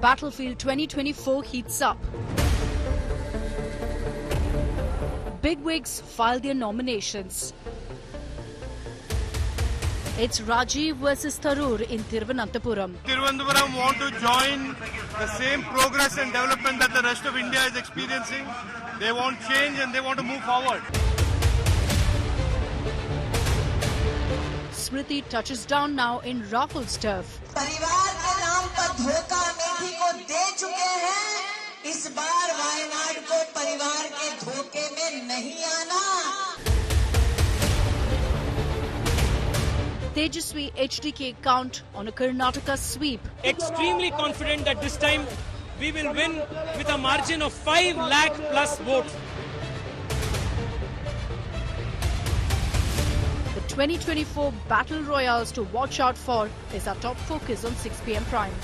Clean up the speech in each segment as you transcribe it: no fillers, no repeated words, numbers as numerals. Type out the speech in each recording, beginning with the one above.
Battlefield 2024 heats up. Bigwigs file their nominations. It's Rajiv versus Tharoor in Thiruvananthapuram. Thiruvananthapuram want to join the same progress and development that the rest of India is experiencing. They want change and they want to move forward. Smriti touches down now in Rahul's turf. परिवार के नाम पर धोखा अमेठी को दे चुके हैं. इस बार वायनाड को परिवार के धोखे में नहीं आना. Tejasvi HDK count on a Karnataka sweep. Extremely confident that this time we will win with a margin of 5 lakh plus votes. The 2024 Battle Royals to watch out for is our top focus on 6 p.m. Prime.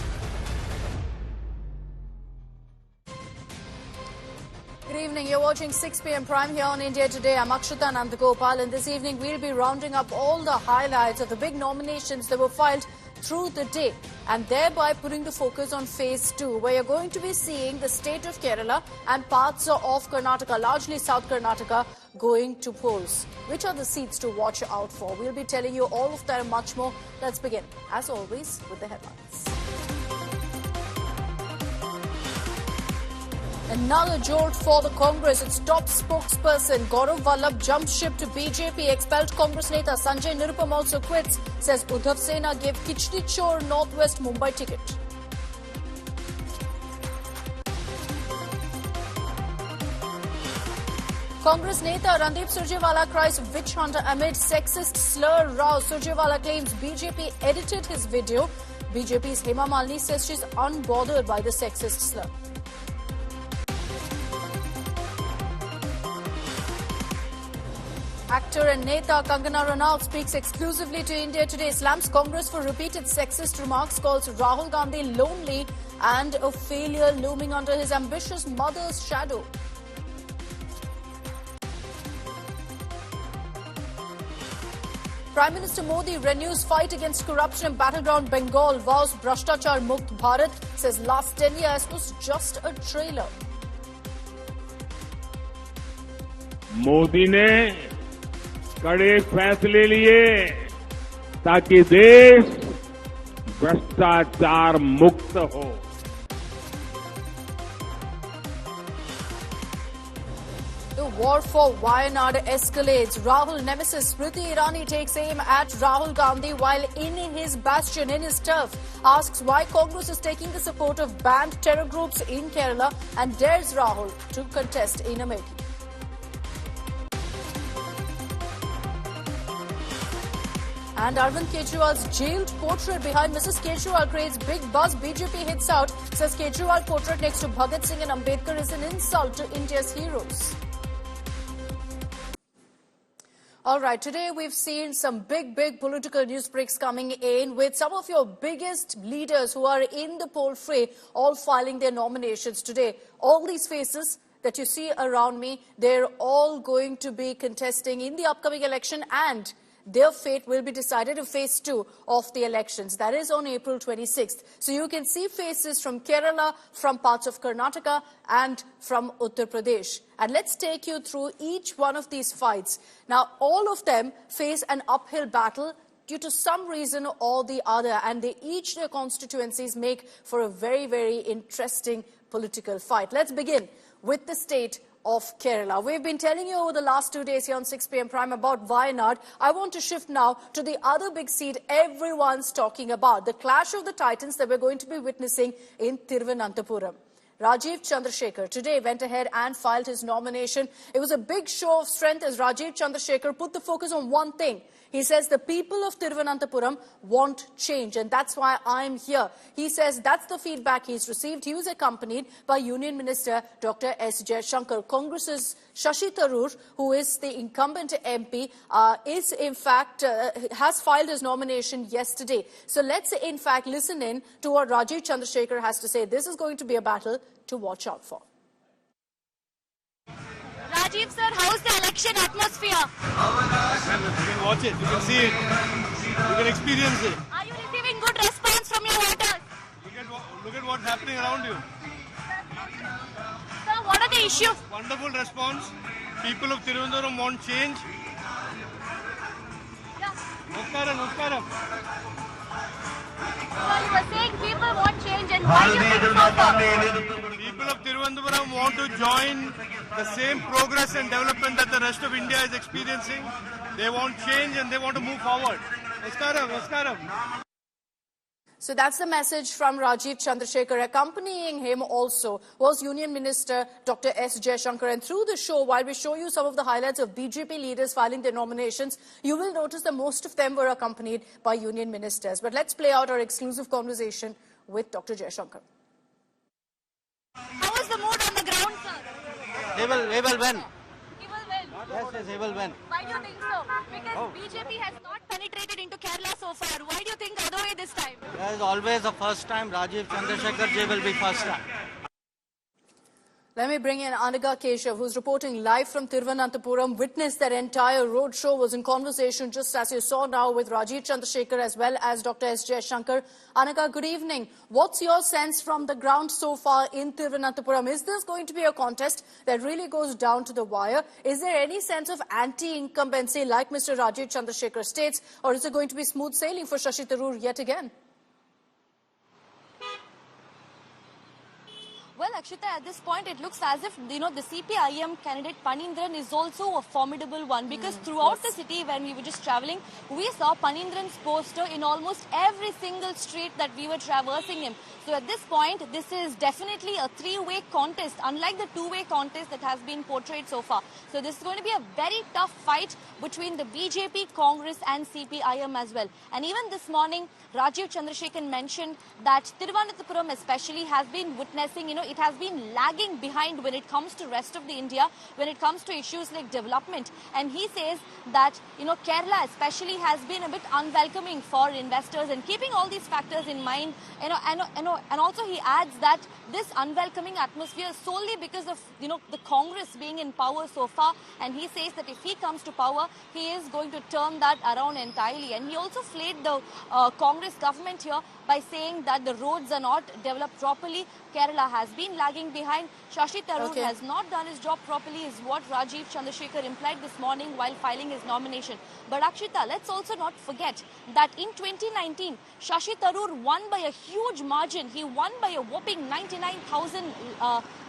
Good evening, you're watching 6 p.m. Prime here on India Today. I'm Akshita Nandagopal, and this evening we'll be rounding up all the highlights of the big nominations that were filed through the day and thereby putting the focus on phase 2, where you're going to be seeing the state of Kerala and parts of Karnataka, largely South Karnataka, going to polls. Which are the seats to watch out for? We'll be telling you all of that and much more. Let's begin, as always, with the headlines. Another jolt for the Congress. Its top spokesperson Gaurav Vallabh jumped ship to BJP. Expelled Congress Neta Sanjay Nirupam also quits. Says Uddhav Sena gave Kichdi Chor Northwest Mumbai ticket. Congress Neta Randeep Surjewala cries witch hunter amid sexist slur row. Surjewala claims BJP edited his video. BJP's Hema Malini says she's unbothered by the sexist slur. Actor and Neta Kangana Ranaut speaks exclusively to India Today. Slams Congress for repeated sexist remarks, calls Rahul Gandhi lonely and a failure looming under his ambitious mother's shadow. Prime Minister Modi renews fight against corruption in battleground Bengal, vows Bhrashtachar Mukt Bharat, says last 10 years was just a trailer. Modi ne कड़े फैसले लिए ताकि देश भ्रष्टाचार मुक्त हो. The war for Wayanad escalates. Rahul nemesis Smriti Irani takes aim at Rahul Gandhi while in his bastion, in his turf. Asks why Congress is taking the support of banned terror groups in Kerala and dares Rahul to contest in Amethi. And Arvind Kejriwal's jailed portrait behind Mrs. Kejriwal creates big buzz. BJP hits out, says Kejriwal portrait next to Bhagat Singh and Ambedkar is an insult to India's heroes. All right, today we've seen some big political news breaks coming in with some of your biggest leaders who are in the poll fray all filing their nominations today. All these faces that you see around me, they're all going to be contesting in the upcoming election, and their fate will be decided in phase 2 of the elections. That is on April 26th. So you can see faces from Kerala, from parts of Karnataka and from Uttar Pradesh. And let's take you through each one of these fights. Now, all of them face an uphill battle due to some reason or the other. And each their constituencies make for a very interesting political fight. Let's begin with the state of Kerala. We've been telling you over the last 2 days here on 6 p.m. Prime about Wayanad. I want to shift now to the other big seat everyone's talking about, the clash of the titans that we're going to be witnessing in Thiruvananthapuram. Rajiv Chandrasekhar today went ahead and filed his nomination. It was a big show of strength as Rajiv Chandrasekhar put the focus on one thing. He says the people of Thiruvananthapuram want change, and that's why I'm here. He says that's the feedback he's received. He was accompanied by Union Minister Dr. S. Jayashankar. Congress's Shashi Tharoor, who is the incumbent MP, is in fact has filed his nomination yesterday. So let's in fact listen in to what Rajiv Chandrasekhar has to say. This is going to be a battle to watch out for. Rajiv sir, how's the election atmosphere? You can watch it, you can see it, you can experience it. Are you receiving good response from your voters? Look at what's happening around you. Sir, what are the issues? Wonderful response. People of Thiruvananthapuram want change. Namaskaram, namaskaram. Sir, you were saying people want change and why do you think so, sir? People of Thiruvananthapuram want to join the same progress and development that the rest of India is experiencing. They want change and they want to move forward. Namaskaram, namaskaram. So that's the message from Rajiv Chandrasekhar. Accompanying him also was Union Minister Dr. S. Jaishankar. And through the show, while we show you some of the highlights of BJP leaders filing their nominations, you will notice that most of them were accompanied by Union Ministers. But let's play out our exclusive conversation with Dr. Jaishankar. How is the mood on the ground, sir? He will win. He will win. Yes, he will win. Why do you think so? Because BJP has not penetrated into Kerala so far. Why do you think other way this time? There is always a first time. Rajiv Chandrasekhar ji will be first time. Let me bring in Anaga Keshav, who's reporting live from Thiruvananthapuram. Witnessed that entire roadshow, was in conversation just as you saw now with Rajiv Chandrasekhar as well as Dr. S. Jaishankar. Anaga, good evening. What's your sense from the ground so far in Thiruvananthapuram? Is this going to be a contest that really goes down to the wire? Is there any sense of anti-incumbency like Mr. Rajiv Chandrasekhar states, or is it going to be smooth sailing for Shashi Tharoor yet again? Well, Akshita, at this point, it looks as if, the CPIM candidate Panindran is also a formidable one because throughout the city, when we were just traveling, we saw Panindran's poster in almost every single street that we were traversing him. So at this point, this is definitely a three-way contest, unlike the two-way contest that has been portrayed so far. So this is going to be a very tough fight between the BJP, Congress and CPIM as well. And even this morning, Rajiv Chandrasekhar mentioned that Thiruvananthapuram especially has been witnessing, it has been lagging behind when it comes to rest of the India, when it comes to issues like development. And he says that, Kerala especially has been a bit unwelcoming for investors, and keeping all these factors in mind, and also he adds that this unwelcoming atmosphere is solely because of, the Congress being in power so far. And he says that if he comes to power, he is going to turn that around entirely. And he also flayed the Congress government here by saying that the roads are not developed properly. Kerala has been lagging behind. Shashi Tharoor has not done his job properly, is what Rajiv Chandrasekhar implied this morning while filing his nomination. But Akshita, let's also not forget that in 2019, Shashi Tharoor won by a huge margin. He won by a whopping 99,000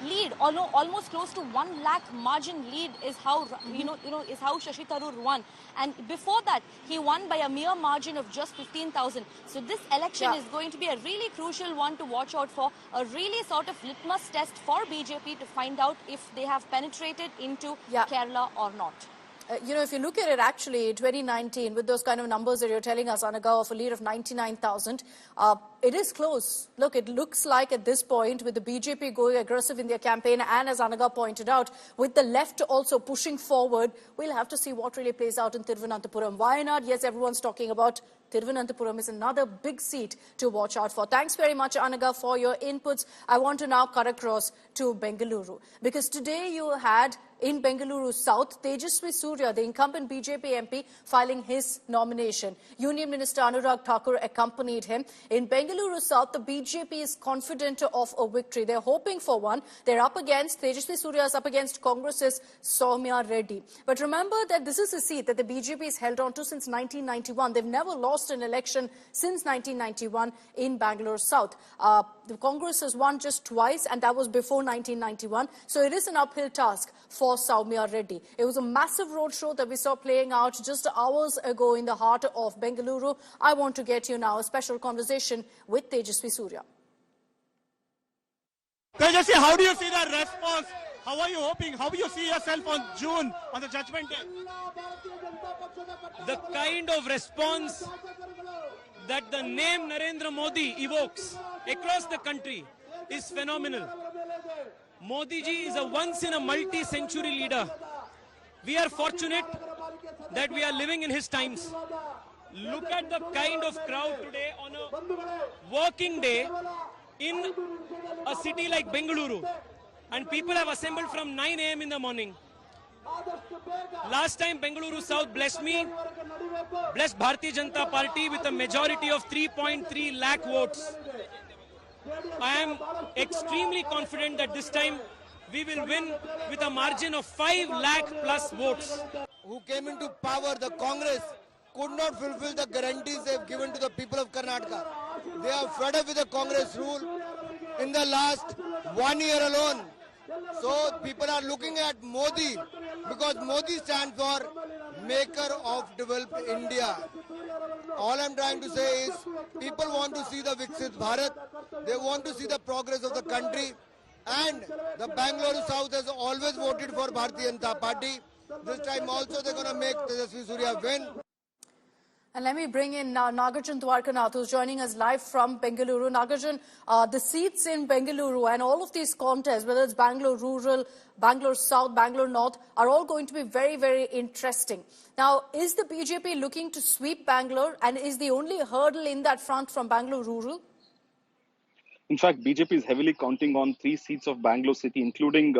lead, or no, almost close to 1 lakh margin lead is how is how Shashi Tharoor won. And before that, he won by a mere margin of just 15,000. So this election is going to be a really crucial one to watch out for, a really sort of litmus test for BJP to find out if they have penetrated into Kerala or not. If you look at it, actually, 2019, with those kind of numbers that you're telling us, Anaga, of a lead of 99,000, it is close. Look, it looks like at this point, with the BJP going aggressive in their campaign, and as Anaga pointed out, with the left also pushing forward, we'll have to see what really plays out in Thiruvananthapuram. Wayanad, yes, everyone's talking about. Thiruvananthapuram is another big seat to watch out for. Thanks very much, Anaga, for your inputs. I want to now cut across to Bengaluru, because today you had in Bengaluru South, Tejaswi Surya, the incumbent BJP MP, filing his nomination. Union Minister Anurag Thakur accompanied him. In Bengaluru South, the BJP is confident of a victory. They're hoping for one. They're up against, Tejaswi Surya is up against Congress's Soumya Reddy. But remember that this is a seat that the BJP has held on to since 1991. They've never lost an election since 1991 in Bangalore South. The Congress has won just twice, and that was before 1991. So it is an uphill task for Soumya Reddy. It was a massive roadshow that we saw playing out just hours ago in the heart of Bengaluru. I want to get you now a special conversation with Tejaswi Surya. Tejaswi, how do you see the response? How are you hoping? How do you see yourself on June, on the Judgment Day? The kind of response that the name Narendra Modi evokes across the country is phenomenal. Modi ji is a once-in-a-multi-century leader. We are fortunate that we are living in his times. Look at the kind of crowd today on a working day in a city like Bengaluru. And people have assembled from 9 a.m. in the morning. Last time Bengaluru South blessed Bharatiya Janata Party with a majority of 3.3 lakh votes. I am extremely confident that this time we will win with a margin of 5 lakh plus votes. Who came into power, the Congress, could not fulfill the guarantees they've given to the people of Karnataka. They are fed up with the Congress rule in the last 1 year alone. So people are looking at Modi because Modi stands for maker of developed India. All I'm trying to say is people want to see the Viksit Bharat. They want to see the progress of the country. And the Bengaluru South has always voted for Bharatiya Janata Party. This time also they're going to make Tejasvi Surya win. And let me bring in now Nagarjun Dwarkanath, who's joining us live from Bengaluru. Nagarjun, the seats in Bengaluru and all of these contests, whether it's Bangalore Rural, Bangalore South, Bangalore North, are all going to be very, very interesting. Now, is the BJP looking to sweep Bangalore, and is the only hurdle in that front from Bangalore Rural? In fact, BJP is heavily counting on 3 seats of Bangalore City, including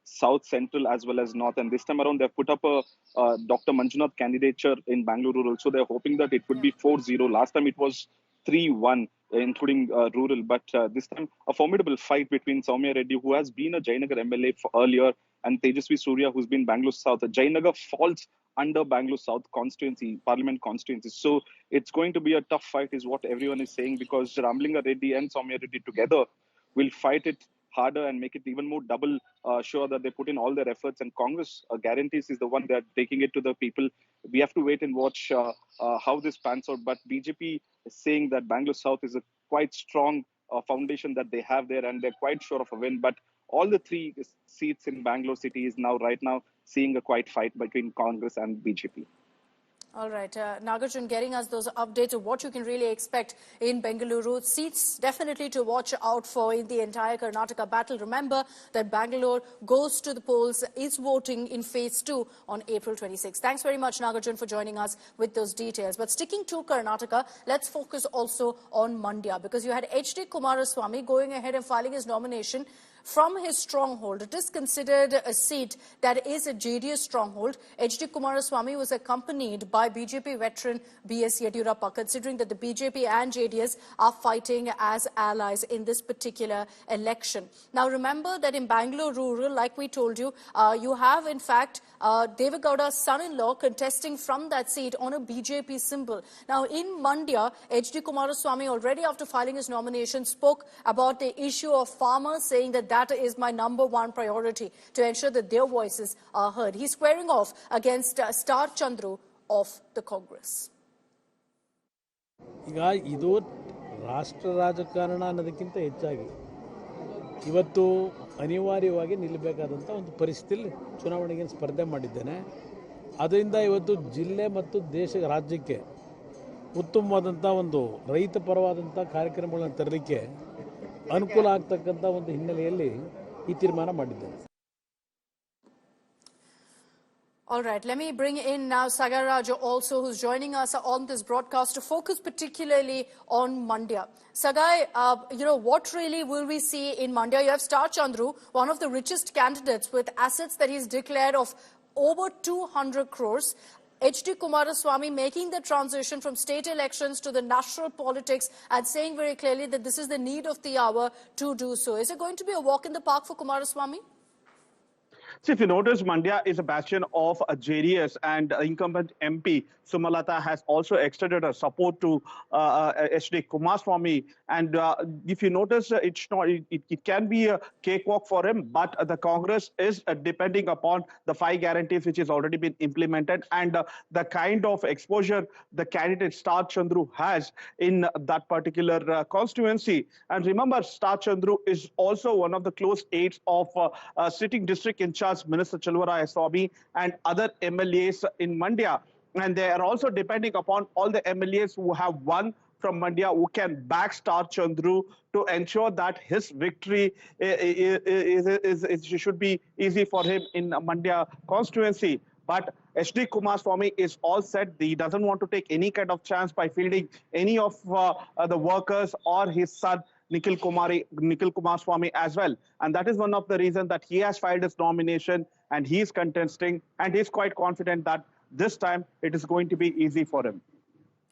South, Central, as well as North. And this time around, they've put up a Dr. Manjunath candidature in Bangalore Rural. So they're hoping that it would be 4-0. Last time it was 3-1, including Rural. But this time, a formidable fight between Soumya Reddy, who has been a Jayanagar MLA earlier, and Tejasvi Surya, who's been Bangalore South. Jayanagar falls under Bangalore South constituency, parliament constituency. So it's going to be a tough fight is what everyone is saying, because Ramlinga Reddy and Soumya Reddy together will fight it harder and make it even more double sure that they put in all their efforts. And Congress guarantees is the one that taking it to the people. We have to wait and watch how this pans out. But BJP is saying that Bangalore South is a quite strong foundation that they have there, and they're quite sure of a win. But all the 3 seats in Bangalore City is right now seeing a quiet fight between Congress and BJP. All right, Nagarjun getting us those updates of what you can really expect in Bengaluru. Seats definitely to watch out for in the entire Karnataka battle. Remember that Bangalore goes to the polls, is voting in phase 2 on April 26. Thanks very much, Nagarjun, for joining us with those details. But sticking to Karnataka, let's focus also on Mandya, because you had H.D. Kumaraswamy going ahead and filing his nomination from his stronghold. It is considered a seat that is a JDS stronghold. H.D. Kumaraswamy was accompanied by BJP veteran B.S. Yediyurappa, considering that the BJP and JDS are fighting as allies in this particular election. Now, remember that in Bangalore Rural, like we told you, you have, in fact, Devegowda's son-in-law contesting from that seat on a BJP symbol. Now, in Mandya, H.D. Kumaraswamy, already after filing his nomination, spoke about the issue of farmers, saying that that is my #1 priority to ensure that their voices are heard. He's squaring off against Star Chandru of the Congress. ಈಗ ಇದು ರಾಷ್ಟ್ರ ರಾಜಕಾರಣ ಅನ್ನೋದಕ್ಕಿಂತ ಹೆಚ್ಚಾಗಿ ಇವತ್ತು ಅನಿವಾರ್ಯವಾಗಿ ನಿಲ್ಲಬೇಕಾದಂಥ ಒಂದು ಪರಿಸ್ಥಿತಿಯಲ್ಲಿ ಚುನಾವಣೆಗೆ ಸ್ಪರ್ಧೆ ಮಾಡಿದ್ದೇನೆ. ಅದರಿಂದ ಇವತ್ತು ಜಿಲ್ಲೆ ಮತ್ತು ರಾಜ್ಯಕ್ಕೆ ಉತ್ತಮವಾದಂಥ ಒಂದು ರೈತ ಪರವಾದಂಥ ಕಾರ್ಯಕ್ರಮಗಳನ್ನು ತರಲಿಕ್ಕೆ ಅನುಕೂಲ ಆಗ್ತಕ್ಕಂಥ ಒಂದು ಹಿನ್ನೆಲೆಯಲ್ಲಿ ಈ ತೀರ್ಮಾನ ಮಾಡಿದ್ದೇನೆ. All right, let me bring in now Sagaraj also, who's joining us on this broadcast to focus particularly on Mandya. Sagai, what really will we see in Mandya? You have Star Chandru, one of the richest candidates with assets that he's declared of over 200 crores. H.D. Kumaraswamy making the transition from state elections to the national politics and saying very clearly that this is the need of the hour to do so. Is it going to be a walk in the park for Kumaraswamy? See, if you notice, Mandya is a bastion of JDS, and incumbent MP Sumalata has also extended her support to H.D. Kumaraswamy. And if you notice, it can be a cakewalk for him, but the Congress is depending upon the 5 guarantees which has already been implemented, and the kind of exposure the candidate Star Chandru has in that particular constituency. And remember, Star Chandru is also one of the close aides of sitting district in charge Minister Chelvaraya Swamy and other MLAs in Mandya. And they are also depending upon all the MLAs who have won from Mandya, who can back Star Chandru to ensure that his victory should be easy for him in Mandya constituency. But H.D. Kumaraswamy is all set. He doesn't want to take any kind of chance by fielding any of the workers or his son, Nikhil Kumaraswamy as well. And that is one of the reasons that he has filed his nomination and he is contesting, and he is quite confident that this time it is going to be easy for him.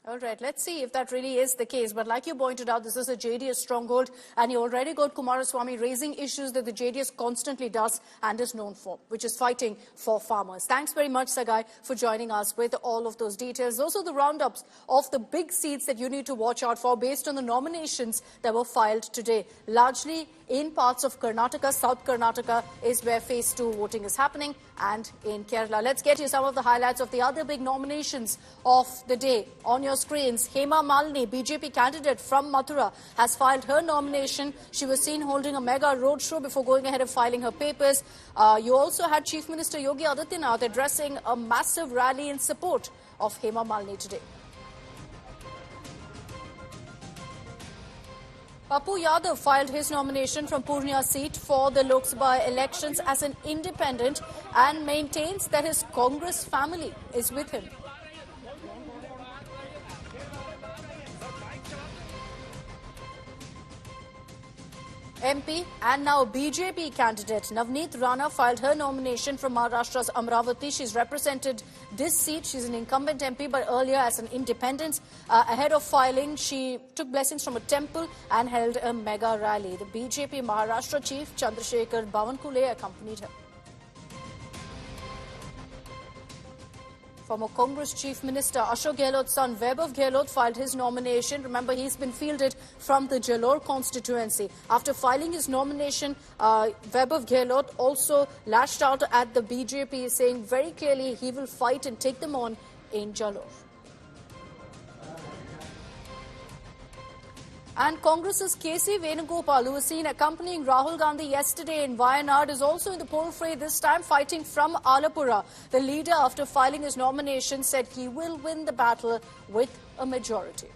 All right, let's see if that really is the case. But like you pointed out, this is a JDS stronghold, and you already got Kumaraswamy raising issues that the JDS constantly does and is known for, which is fighting for farmers. Thanks very much, Sagai, for joining us with all of those details. Those are the roundups of the big seats that you need to watch out for based on the nominations that were filed today. Largely in parts of Karnataka, South Karnataka is where phase 2 voting is happening, and in Kerala. Let's get you some of the highlights of the other big nominations of the day. On your screens, Hema Malini, BJP candidate from Mathura, has filed her nomination. She was seen holding a mega roadshow before going ahead and filing her papers. You also had Chief Minister Yogi Adityanath addressing a massive rally in support of Hema Malini today. Papu Yadav filed his nomination from Purnia seat for the Lok Sabha elections as an independent and maintains that his Congress family is with him. MP and now BJP candidate Navneet Rana filed her nomination from Maharashtra's Amravati. She's represented this seat. She's an incumbent MP, but earlier as an independent. Ahead of filing, she took blessings from a temple and held a mega rally. The BJP Maharashtra chief Chandrasekhar Bawankule accompanied her. Former Congress Chief Minister Ashok Gehlot's son Vaibhav Gehlot filed his nomination. Remember, he's been fielded from the Jalore constituency. After filing his nomination, Vaibhav Gehlot also lashed out at the BJP, saying very clearly he will fight and take them on in Jalore. And Congress's K.C. Venugopal, who was seen accompanying Rahul Gandhi yesterday in Wayanad, is also in the poll fray, this time fighting from Alapura. The leader, after filing his nomination, said he will win the battle with a majority.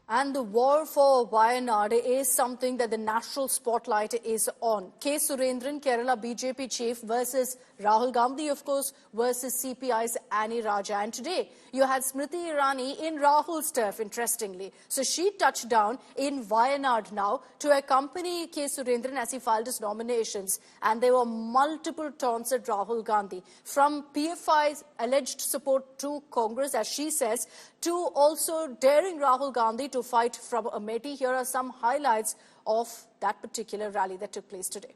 And the war for Wayanad is something that the national spotlight is on. K. Surendran, Kerala BJP chief, versus Rahul Gandhi, of course, versus CPI's Annie Raja. And today, you had Smriti Irani in Rahul's turf, interestingly. So she touched down in Wayanad now to accompany K. Surendran as he filed his nominations. And there were multiple taunts at Rahul Gandhi, from PFI's alleged support to Congress, as she says, to also daring Rahul Gandhi to fight from Amethi. Here are some highlights of that particular rally that took place today.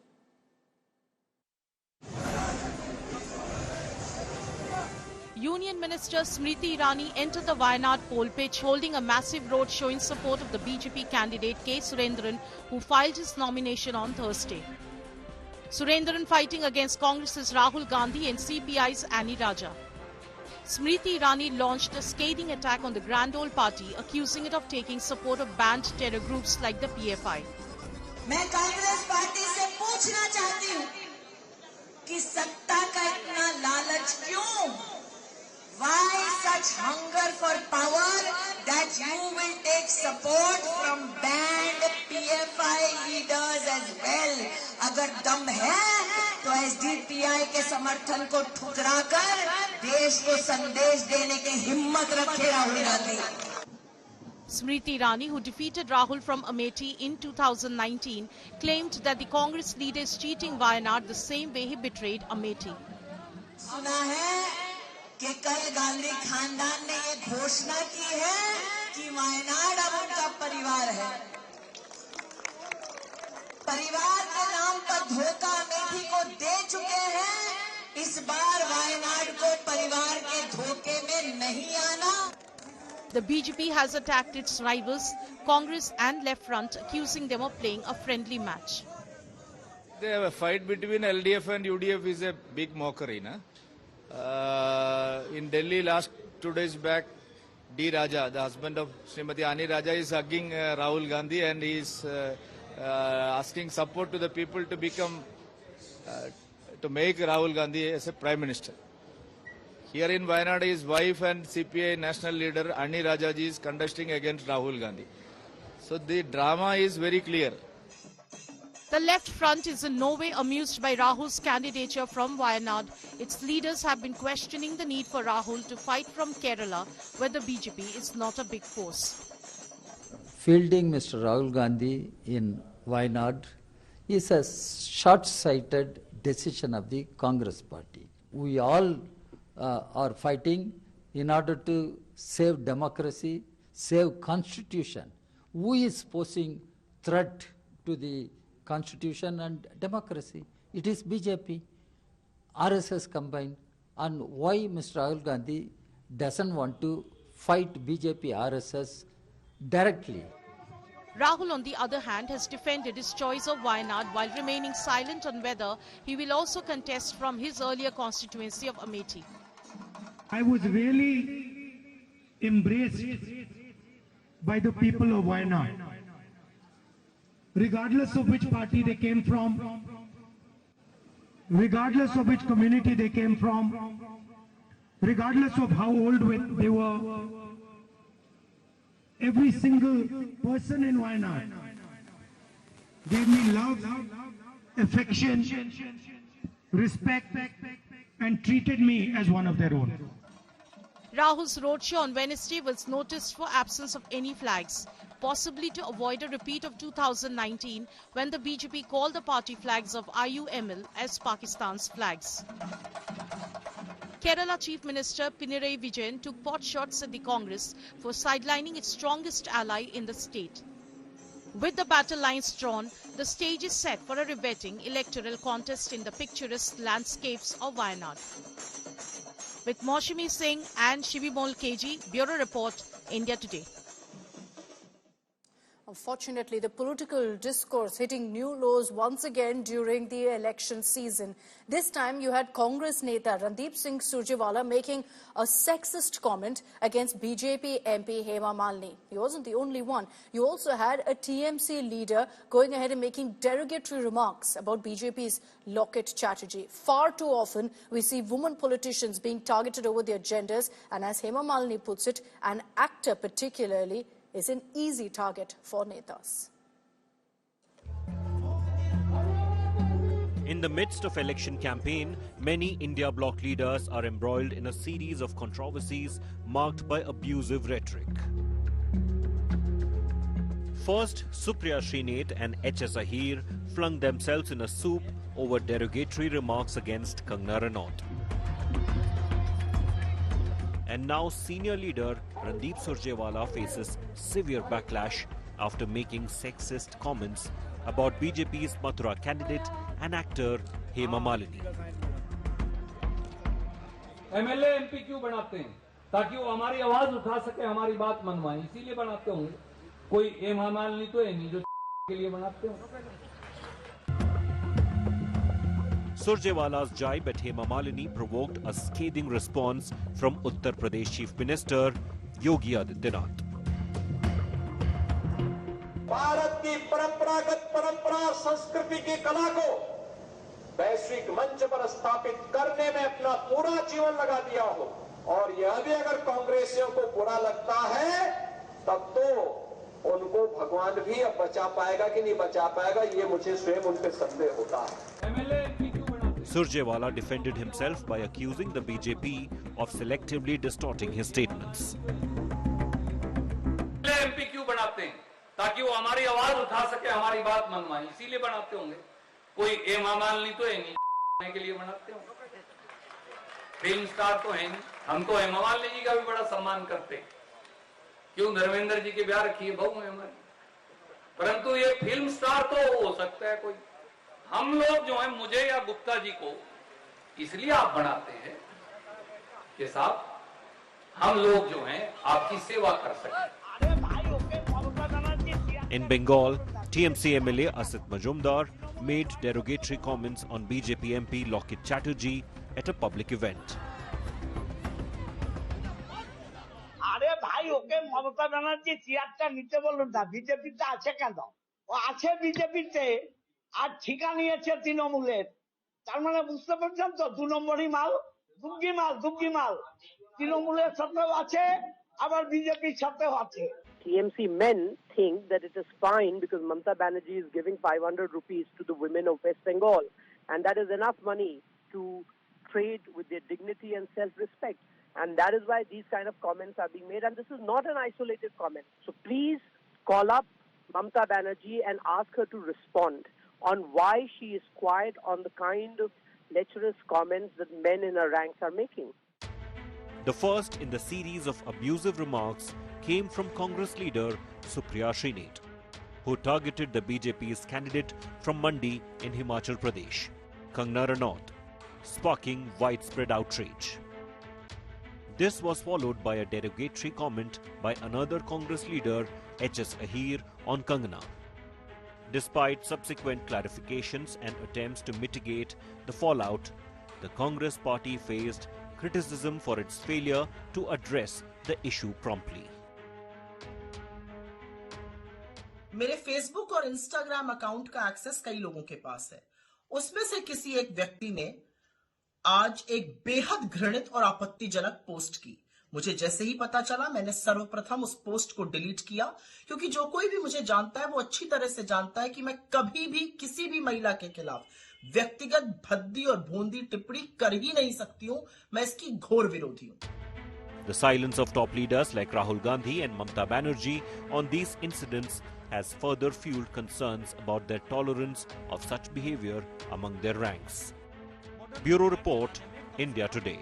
Union Minister Smriti Irani entered the Wayanad poll pitch holding a massive road show in support of the BJP candidate K. Surendran, who filed his nomination on Thursday. Surendran fighting against Congress's Rahul Gandhi and CPI's Annie Raja. Smriti Irani launched a scathing attack on the Grand Old Party, accusing it of taking support of banned terror groups like the PFI. मैं Congress party से पूछना चाहती हूँ कि सत्ता का इतना लालच क्यों? Why such hunger for power that you will take support from banned PFI leaders as well? अगर दम है तो SDPI के समर्थन को ठुकराकर देश को संदेश देने की हिम्मत रखे Rahul Gandhi. Smriti Irani, who defeated Rahul from Amethi in 2019, claimed that the Congress leader is cheating Wayanad the same way he betrayed Amethi. सुना है कि कल गांधी खानदान ने ये घोषणा की है कि वायनाड अब उनका परिवार है. परिवार के नाम पर धोखा अमेठी को दे चुके हैं. इस बार वायनाड को परिवार के धोखे में नहीं आना. The BJP has attacked its rivals, Congress and Left Front, accusing them of playing a friendly match. The fight between LDF and UDF is a big mockery. Na? In Delhi last 2 days back, D. Raja, the husband of Srimati Annie Raja, is hugging Rahul Gandhi and he is asking support to the people to become, to make Rahul Gandhi as a Prime Minister. Here in Wayanad, his wife and CPI national leader Annie Rajaji is contesting against Rahul Gandhi. So the drama is very clear. The Left Front is in no way amused by Rahul's candidature from Wayanad. Its leaders have been questioning the need for Rahul to fight from Kerala, where the BJP is not a big force. Fielding Mr. Rahul Gandhi in Wayanad is a short-sighted decision of the Congress party. We all are fighting in order to save democracy, save constitution. Who is posing threat to the constitution and democracy? It is BJP, RSS combined. And why Mr. Rahul Gandhi doesn't want to fight BJP RSS directly? Rahul, on the other hand, has defended his choice of Wayanad while remaining silent on whether he will also contest from his earlier constituency of Amethi. I was really embraced by the people of Wayanad, regardless of which party they came from, regardless of which community they came from, regardless of how old they were. Every single person in Wayanad gave me love, affection, respect, and treated me as one of their own. Rahul's roadshow on Wednesday was noticed for absence of any flags, possibly to avoid a repeat of 2019 when the BJP called the party flags of IUML as Pakistan's flags. Kerala Chief Minister Pinarayi Vijayan took pot shots at the Congress for sidelining its strongest ally in the state. With the battle lines drawn, the stage is set for a riveting electoral contest in the picturesque landscapes of Wayanad. With Moshimi Singh and Shivimol KG, Bureau Report, India Today. Unfortunately, the political discourse hitting new lows once again during the election season. This time you had Congress Neta Randeep Singh Surjewala making a sexist comment against BJP MP Hema Malini. He wasn't the only one. You also had a TMC leader going ahead and making derogatory remarks about BJP's Lok Chatterjee. Far too often we see women politicians being targeted over their genders, and as Hema Malini puts it, an actor particularly is an easy target for netas. In the midst of election campaign, many India bloc leaders are embroiled in a series of controversies marked by abusive rhetoric. First, Supriya Shrinate and H.S. Ahir flung themselves in a soup over derogatory remarks against Kangana Ranaut. And now senior leader Randeep Surjewala faces severe backlash after making sexist comments about BJP's Mathura candidate and actor Hema Malini. MLA MP क्यों बनाते हैं? ताकि वो हमारी आवाज उठा सके, हमारी बात मनवाएं, इसीलिए बनाते होंगे. कोई हेमा मालिनी तो है नहीं जो के लिए बनाते हो. Surjewala's jibe at Hema Malini provoked a scathing response from Uttar Pradesh Chief Minister Yogi Adityanath. Bharat की परंपरा संस्कृति की कला को वैश्विक मंच पर स्थापित करने में अपना पूरा जीवन लगा दिया हो, और यह भी अगर कांग्रेसियों को बुरा लगता है तब तो उनको भगवान भी अब बचा पाएगा कि नहीं बचा पाएगा, ये मुझे स्वयं उनके संदेह होता है. Surjewala defended himself by accusing the BJP of selectively distorting his statements. MP क्यों बनाते हैं? ताकि वो हमारी आवाज उठा सके, हमारी बात मनवाएं, इसीलिए बनाते होंगे. कोई हेमा मालिनी तो है नहीं के लिए बनाते होंगे. फिल्म स्टार तो है नहीं. हम तो हेमा मालिनी जी का भी बड़ा सम्मान करते हैं. क्यों धर्मेंद्र जी के ब्याह रखिए बहू है हमारी. परंतु ये फिल्म स्टार तो हो सकता है कोई. हम लोग जो है मुझे या गुप्ता जी को इसलिए आप बनाते हैं कि साहब हम लोग जो हैं आपकी सेवा कर सकें. In Bengal, TMC MLA Asit Majumdar made derogatory comments on BJP MP Lok Chatterjee at a public event. আরে ভাই ওকে মমতা ব্যানার্জি চেয়ারটা নিতে বলুন না, বিজেপিতে আছে কেন? ও আছে বিজেপিতে, আর ঠিকা নিয়েছে তৃণমূলের. তার মানে বুঝতে পারছেন তো, 2 নম্বরই মাল, দুগ্গি মাল তৃণমূলের সাথেও আছে, আবার বিজেপির সাথেও আছে. TMC men think that it is fine because Mamata Banerjee is giving 500 rupees to the women of West Bengal, and that is enough money to trade with their dignity and self-respect. And that is why these kind of comments are being made. And this is not an isolated comment. So please call up Mamata Banerjee and ask her to respond. on why she is quiet on the kind of lecherous comments that men in her ranks are making. The first in the series of abusive remarks came from Congress leader Supriya Srinath, who targeted the BJP's candidate from Mandya in Himachal Pradesh, Kangana Ranaut, sparking widespread outrage. This was followed by a derogatory comment by another Congress leader, H.S. Ahir, on Kangana. Despite subsequent clarifications and attempts to mitigate the fallout, the Congress party faced criticism for its failure to address the issue promptly. मेरे Facebook और Instagram account का access कई लोगों के पास है। उसमें से किसी एक व्यक्ति ने आज एक बेहद घृणित और आपत्तिजनक पोस्ट की। मुझे जैसे ही पता चला, मैंने सर्वप्रथम उस पोस्ट को डिलीट किया, क्योंकि जो कोई भी मुझे जानता है वो अच्छी तरह से जानता है कि मैं कभी भी किसी भी महिला के खिलाफ व्यक्तिगत भद्दी और भोंदी टिप्पणी कर ही नहीं सकती हूं। मैं इसकी घोर विरोधी हूं। The silence of top leaders like Rahul Gandhi and Mamata Banerjee on these incidents has further fueled concerns about their tolerance of such behavior among their ranks. Bureau Report, India Today.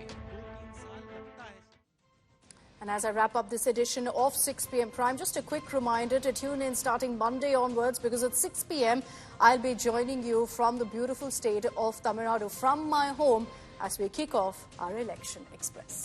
And as I wrap up this edition of 6 p.m. Prime, just a quick reminder to tune in starting Monday onwards, because at 6 p.m. I'll be joining you from the beautiful state of Tamil Nadu, from my home, as we kick off our Election Express.